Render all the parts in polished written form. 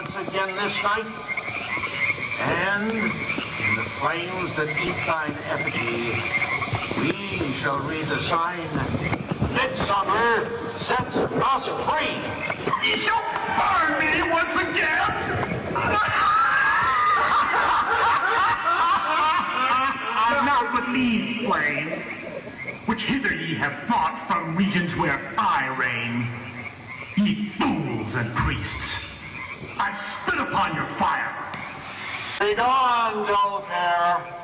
once again this night, and in the flames that eat thine effigy, we shall read the sign, Midsummer sets us free. You shall burn me once again. Now with these flames, which hither ye have brought from regions where I reign, ye fools and priests, I spit upon your fire. Begone, dull care.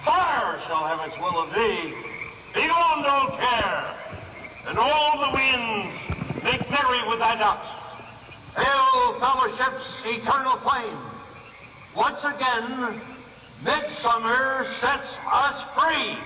Fire shall have its will of thee. Begone, dull care. And all the winds make merry with thy dust. Hail, fellowship's eternal flame. Once again, midsummer sets us free.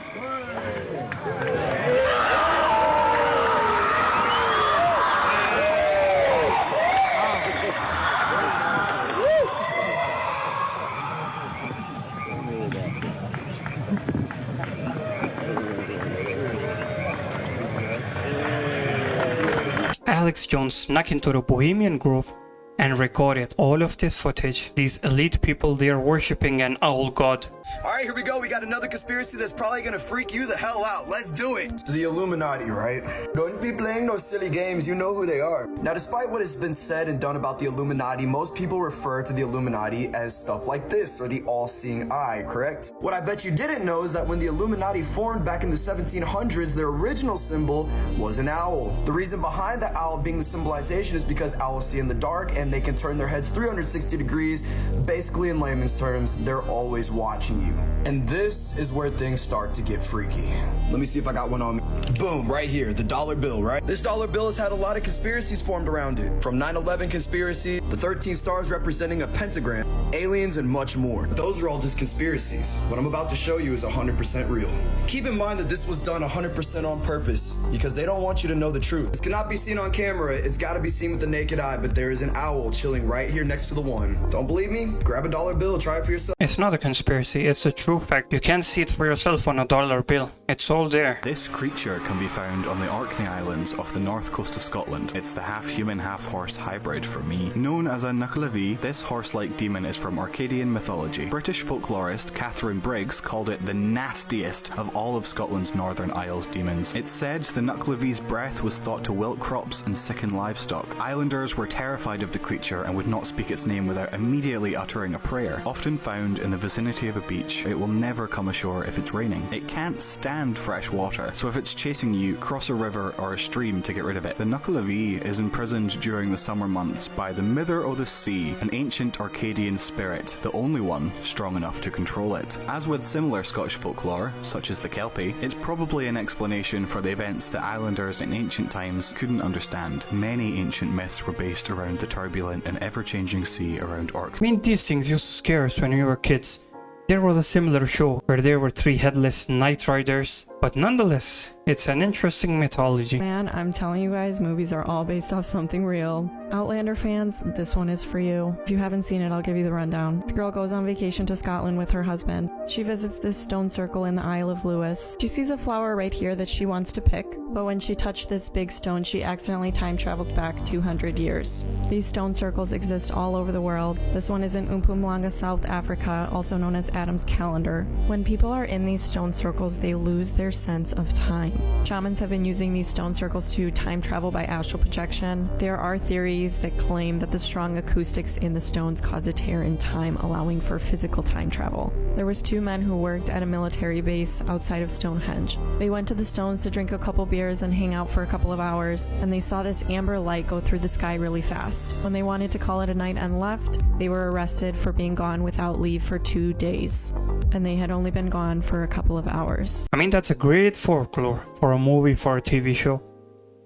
Alex Jones snuck into the Bohemian Grove and recorded all of this footage. These elite people, they are worshipping an owl god. Alright, here we go. We got another conspiracy that's probably gonna freak you the hell out. Let's do it. It's the Illuminati, right? Don't be playing those silly games. You know who they are. Now, despite what has been said and done about the Illuminati, most people refer to the Illuminati as stuff like this, or the all-seeing eye, correct? What I bet you didn't know is that when the Illuminati formed back in the 1700s, their original symbol was an owl. The reason behind the owl being the symbolization is because owls see in the dark and they can turn their heads 360 degrees. Basically, in layman's terms, they're always watching you. And this is where things start to get freaky. Let me see if I got one on me. Boom, right here, the dollar bill, right? This dollar bill has had a lot of conspiracies formed around it. From 9/11 conspiracy, the 13 stars representing a pentagram, aliens, and much more. Those are all just conspiracies. What I'm about to show you is 100% real. Keep in mind that this was done 100% on purpose, because they don't want you to know the truth. This cannot be seen on camera, it's gotta be seen with the naked eye, but there is an owl chilling right here next to the one. Don't believe me? Grab a dollar bill, try it for yourself. It's not a conspiracy, it's a true fact. You can see it for yourself on a dollar bill. It's all there. This creature can be found on the Orkney Islands off the north coast of Scotland. It's the half-human, half-horse hybrid for me. Known as a Nuckelavee, this horse-like demon is from Orcadian mythology. British folklorist Catherine Briggs called it the nastiest of all of Scotland's Northern Isles demons. It's said the Nuckleavee's breath was thought to wilt crops and sicken livestock. Islanders were terrified of the creature and would not speak its name without immediately uttering a prayer. Often found in the vicinity of a beach, it will never come ashore if it's raining. It can't stand fresh water, so if it's chasing you, cross a river or a stream to get rid of it. The Nuckelavee is imprisoned during the summer months by the Mither o' the Sea, an ancient Orcadian spirit, the only one strong enough to control it. As with similar Scottish folklore, such as the Kelpie, it's probably an explanation for the events that islanders in ancient times couldn't understand. Many ancient myths were based around the turbulent and ever-changing sea around Orkney. I mean, these things used to scare us when we were kids. There was a similar show where there were 3 headless knight riders, but nonetheless, it's an interesting mythology. Man, I'm telling you guys, movies are all based off something real. Outlander fans, this one is for you. If you haven't seen it, I'll give you the rundown. This girl goes on vacation to Scotland with her husband. She visits this stone circle in the Isle of Lewis. She sees a flower right here that she wants to pick, but when she touched this big stone, she accidentally time traveled back 200 years. These stone circles exist all over the world. This one is in Mpumalanga, South Africa, also known as Adam's calendar. When people are in these stone circles, they lose their sense of time. Shamans have been using these stone circles to time travel by astral projection. There are theories that claim that the strong acoustics in the stones cause a tear in time, allowing for physical time travel. There was 2 men who worked at a military base outside of Stonehenge. They went to the stones to drink a couple beers and hang out for a couple of hours, and they saw this amber light go through the sky really fast. When they wanted to call it a night and left, they were arrested for being gone without leave for 2 days, and they had only been gone for a couple of hours. I mean, that's a great folklore for a movie, for a TV show.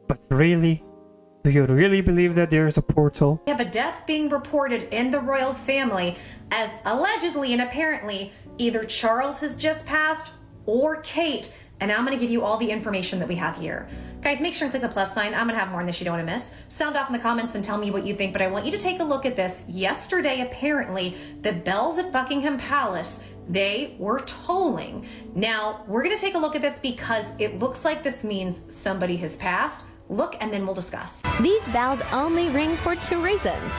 But really? Do you really believe that there's a portal? We have a death being reported in the royal family as allegedly and apparently either Charles has just passed or Kate. And I'm going to give you all the information that we have here. Guys, make sure and click the plus sign. I'm going to have more on this you don't want to miss. Sound off in the comments and tell me what you think. But I want you to take a look at this. Yesterday, apparently, the bells at Buckingham Palace, they were tolling. Now, we're going to take a look at this because it looks like this means somebody has passed. Look, and then we'll discuss. These bells only ring for 2 reasons.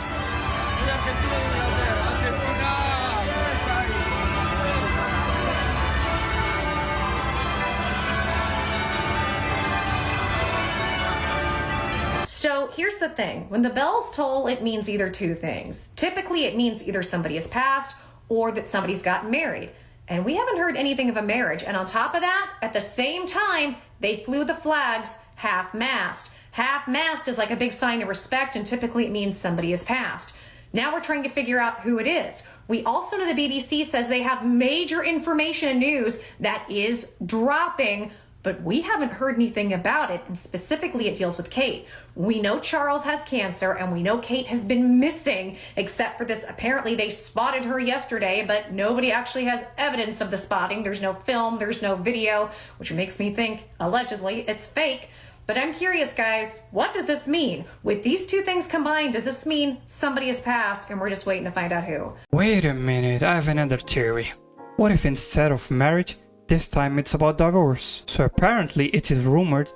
here's the thing. When the bells toll, it means either two things. Typically, it means either somebody has passed or that somebody's gotten married. And we haven't heard anything of a marriage. And on top of that, at the same time, they flew the flags half-mast. Half-mast is like a big sign of respect, and typically it means somebody has passed. Now we're trying to figure out who it is. We also know the BBC says they have major information and news that is dropping, but we haven't heard anything about it, and specifically it deals with Kate. We know Charles has cancer, and we know Kate has been missing, except for this, apparently they spotted her yesterday, but nobody actually has evidence of the spotting. There's no film, there's no video, which makes me think, allegedly, it's fake. But I'm curious, guys, what does this mean? With these two things combined, does this mean somebody has passed and we're just waiting to find out who? Wait a minute, I have another theory. What if instead of marriage, this time it's about divorce? So apparently it is rumored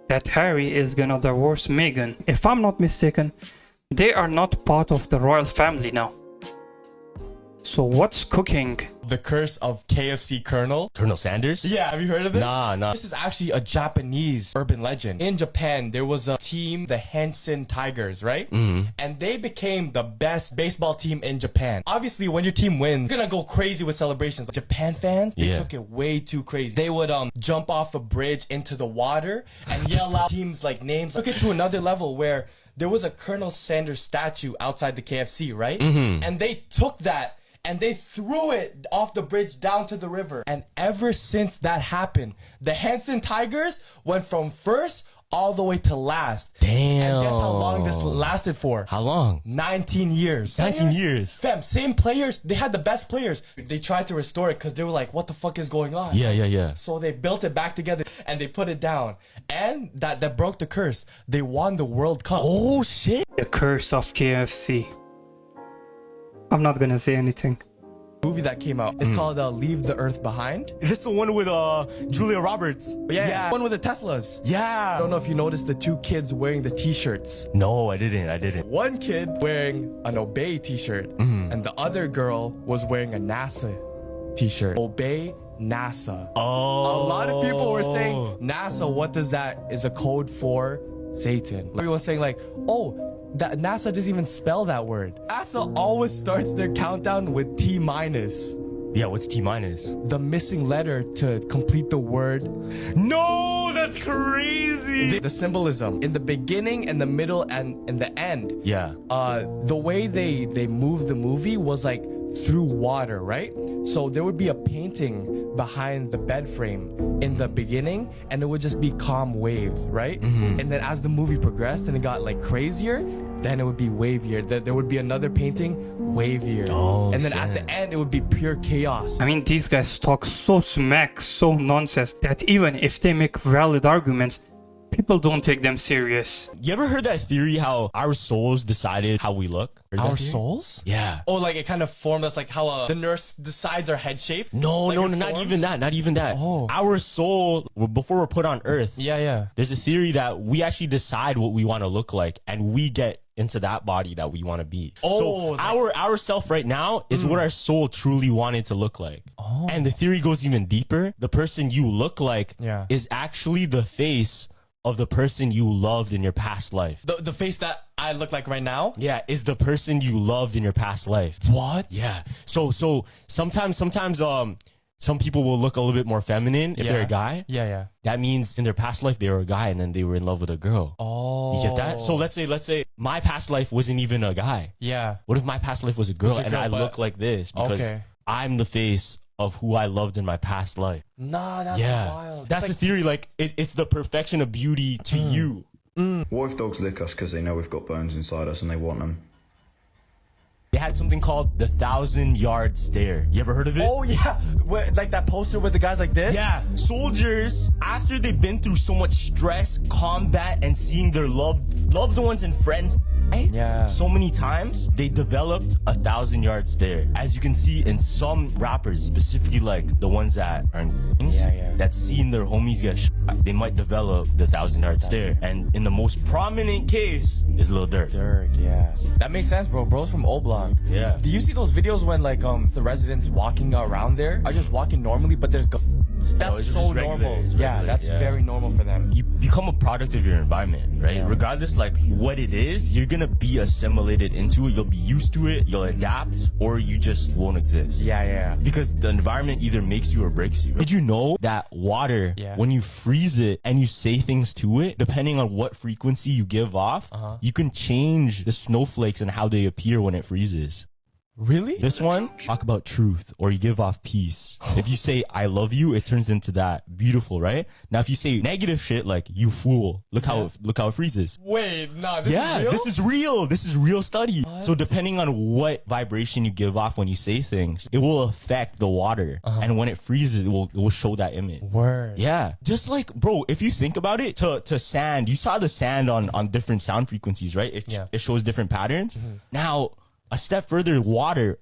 that Harry is gonna divorce Meghan. If I'm not mistaken, they are not part of the royal family now. So what's cooking? The curse of KFC Colonel. Colonel Sanders? Yeah, have you heard of this? Nah. This is actually a Japanese urban legend. In Japan, there was a team, the Hansen Tigers, right? And they became the best baseball team in Japan. Obviously, when your team wins, it's gonna go crazy with celebrations. Japan fans, they took it way too crazy. They would jump off a bridge into the water and yell out teams like names. Took it to another level where there was a Colonel Sanders statue outside the KFC, right? And they took that and they threw it off the bridge down to the river. And ever since that happened, the Hansen Tigers went from first all the way to last. Damn. And guess how long this lasted for? How long? 19 years. 19 years. Fam, same players. They had the best players. They tried to restore it because they were like, what the fuck is going on? Yeah. So they built it back together and they put it down. And that broke the curse. They won the World Cup. Oh, shit. The curse of KFC. I'm not gonna say anything. Movie that came out. It's called Leave the Earth Behind. This is the one with Julia Roberts. Yeah. One with the Teslas. Yeah. I don't know if you noticed the two kids wearing the t-shirts. No, I didn't. One kid wearing an Obey t-shirt and the other girl was wearing a NASA t-shirt. Obey NASA. Oh. A lot of people were saying, NASA, what does that? Is a code for Satan. Everyone was saying like, oh, that NASA doesn't even spell that word. NASA always starts their countdown with T minus. Yeah, what's T minus? The missing letter to complete the word. No, that's crazy. The symbolism in the beginning and the middle and in the end. Yeah. The way they moved the movie was like through water, right? So there would be a painting behind the bed frame in the beginning and it would just be calm waves, right? And then as the movie progressed and it got like crazier, then it would be wavier. There would be another painting, wavier. Oh, and then shit. at the end, it would be pure chaos. I mean, these guys talk so smack, so nonsense, that even if they make valid arguments, people don't take them serious. You ever heard that theory how our souls decided how we look? Heard that Our theory? souls? Yeah. Oh, like it kind of formed us like how the nurse decides our head shape? No, Like it not forms? even that. Oh. Our soul, before we're put on Earth, Yeah. there's a theory that we actually decide what we want to look like, and we get into that body that we want to be. Oh, so like- our self right now is what our soul truly wanted to look like. Oh. And the theory goes even deeper. The person you look like Yeah. is actually the face of the person you loved in your past life. The face that I look like right now? Yeah, is the person you loved in your past life. What? Yeah. So sometimes some people will look a little bit more feminine if they're a guy. Yeah. That means in their past life they were a guy and then they were in love with a girl. Oh. You get that? So let's say my past life wasn't even a guy. Yeah. What if my past life was a girl Was a and girl, I but- look like this because Okay. I'm the face of who I loved in my past life. Nah, that's Yeah. wild. That's the theory. Like it's the perfection of beauty to you. What if dogs lick us because they know we've got bones inside us and they want them? They had something called the 1,000-yard stare. You ever heard of it? Oh yeah, like that poster with the guys like this? Yeah, soldiers, after they've been through so much stress, combat, and seeing their loved ones and friends Yeah. so many times, they developed a 1,000-yard stare. As you can see in some rappers, specifically like the ones that are in gangs, Yeah. that seeing their homies get shot, they might develop the 1,000-yard stare. And in the most prominent case is Lil Durk. Dirk, yeah. That makes sense, bro. Bro's from O Block. Yeah. Do you see those videos when like the residents walking around there are just walking normally, but there's it's That's just so regular. normal. It's Yeah, regular, that's very normal for them. You become a product of your environment, right? Yeah. Regardless like what it is, you're gonna be assimilated into it. You'll be used to it, you'll adapt, or you just won't exist. Yeah. Because the environment either makes you or breaks you. Did you know that water, Yeah. when you freeze it and you say things to it, depending on what frequency you give off, you can change the snowflakes and how they appear when it freezes. Really? This one, talk about truth, or you give off peace. If you say, I love you, it turns into that. Beautiful, right? Now, if you say negative shit like, you fool, look how it freezes. Wait, nah, this is real? This is real. This is real study. So depending on what vibration you give off when you say things, it will affect the water. And when it freezes, it will show that image. Word. Yeah. Just like, bro, if you think about it, to sand, you saw the sand on different sound frequencies, right? It shows different patterns. Now, a step further, water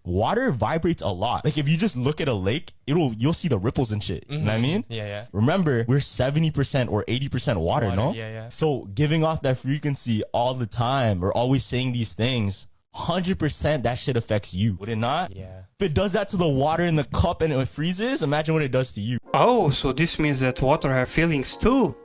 vibrates a lot. Like if you just look at a lake, you'll see the ripples and shit. You know what I mean? Yeah. Remember, we're 70% or 80% water, no? Yeah. So giving off that frequency all the time or always saying these things, 100% that shit affects you. Would it not? Yeah. If it does that to the water in the cup and it freezes, imagine what it does to you. Oh, so this means that water have feelings too.